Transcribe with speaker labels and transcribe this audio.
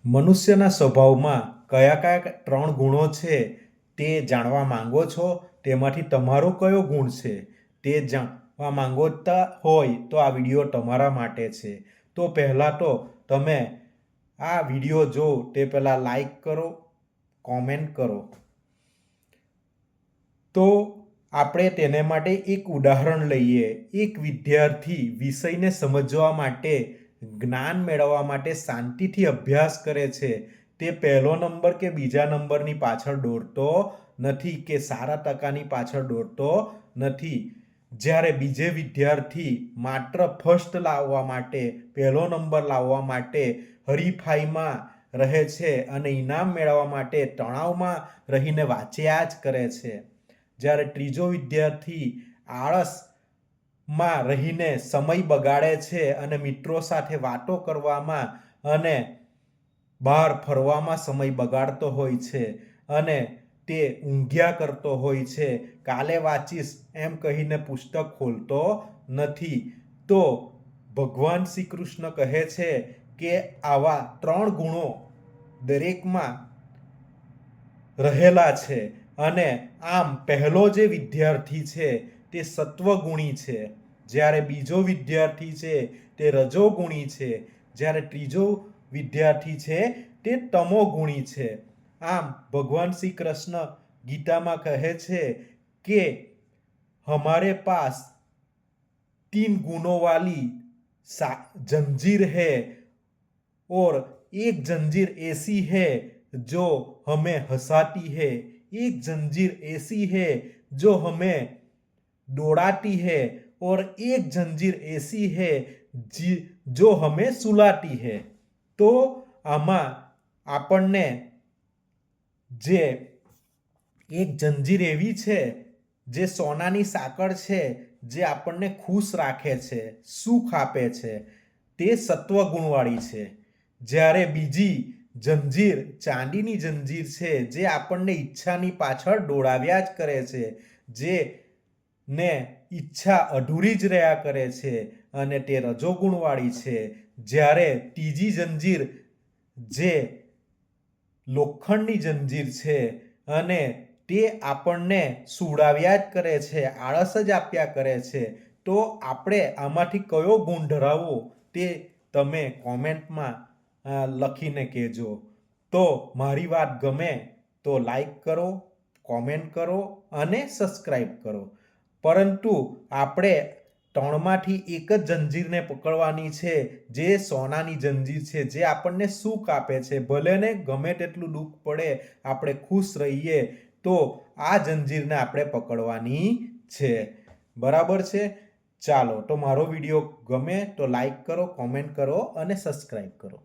Speaker 1: મનુષ્યના સ્વભાવમાં કયા કયા 3 ગુણો છે તે જાણવા માંગો છો? તેમાંથી તમારો કયો ગુણ છે તે જાણવા માંગતા હોય તો આ વિડીયો તમારા માટે છે. તો પહેલાં તો તમે આ વિડીયો જો તે પહેલાં લાઈક કરો, કોમેન્ટ કરો. તો આપણે તેને માટે એક ઉદાહરણ લઈએ. એક વિદ્યાર્થી વિષયને સમજવા માટે, જ્ઞાન મેળવવા માટે શાંતિથી અભ્યાસ કરે છે. તે પહેલો નંબર કે બીજા નંબરની પાછળ દોડતો નથી કે સારા ટકાની પાછળ દોડતો નથી. જ્યારે બીજે વિદ્યાર્થી માત્ર ફર્સ્ટ લાવવા માટે, પહેલો નંબર લાવવા માટે હરીફાઈમાં રહે છે અને ઇનામ મેળવવા માટે તણાવમાં રહીને વાંચ્યા જ કરે છે. જ્યારે ત્રીજો વિદ્યાર્થી આળસમાં રહીને સમય બગાડે છે અને મિત્રો સાથે વાતો કરવામાં અને બહાર ફરવામાં સમય બગાડતો હોય છે અને તે ઊંઘ્યા કરતો હોય છે, કાલે વાંચીશ એમ કહીને પુસ્તક ખોલતો નથી. તો ભગવાન શ્રી કૃષ્ણ કહે છે કે આવા 3 ગુણો દરેકમાં રહેલા છે. અને આમ પહેલો જે વિદ્યાર્થી છે તે સત્વગુણી છે, જ્યારે બીજો વિદ્યાર્થી છે તે રજોગુણી છે, જ્યારે ત્રીજો વિદ્યાર્થી છે તે તમોગુણી છે. આમ ભગવાન શ્રી કૃષ્ણ ગીતામાં કહે છે કે હમારે પાસ 3 गुणों वाली जंजीर है और एक जंजीर ऐसी है जो हमें हंसाती है, एक जंजीर ऐसी है जो हमें दौड़ाती है और एक जंजीर ऐसी है जो हमें सुलाती है. તો આમાં આપણને જે એક જંજીર એવી છે જે સોનાની સાંકળ છે જે આપણને ખુશ રાખે છે, સુખ આપે છે, તે સત્વગુણવાળી છે. જ્યારે બીજી જંજીર ચાંદીની જંજીર છે જે આપણને ઈચ્છાની પાછળ દોડાવ્યા જ કરે છે, જેને ઈચ્છા અધૂરી જ રહ્યા કરે છે અને તે રજોગુણવાળી છે. જ્યારે ત્રીજી જંજીર જે લોખંડની જંજીર છે અને તે આપણને સુડાવ્યા જ કરે છે, આળસ જ આપ્યા કરે છે. તો આપણે આમાંથી કયો ગુણ ધરાવવો તે તમે કોમેન્ટમાં લખીને કહેજો. તો મારી વાત ગમે તો લાઈક કરો, કોમેન્ટ કરો અને સબસ્ક્રાઈબ કરો. પરંતુ આપણે 3માંથી એક જ જંજીરને પકડવાની છે, જે સોનાની જંજીર છે, જે આપણને સુખ આપે છે. ભલે ને ગમે તેટલું દુઃખ પડે, આપણે ખુશ રહીએ, તો આ જંજીરને આપણે પકડવાની છે. બરાબર છે? ચાલો, તો મારો વિડીયો ગમે તો લાઈક કરો, કોમેન્ટ કરો અને સબસ્ક્રાઈબ કરો.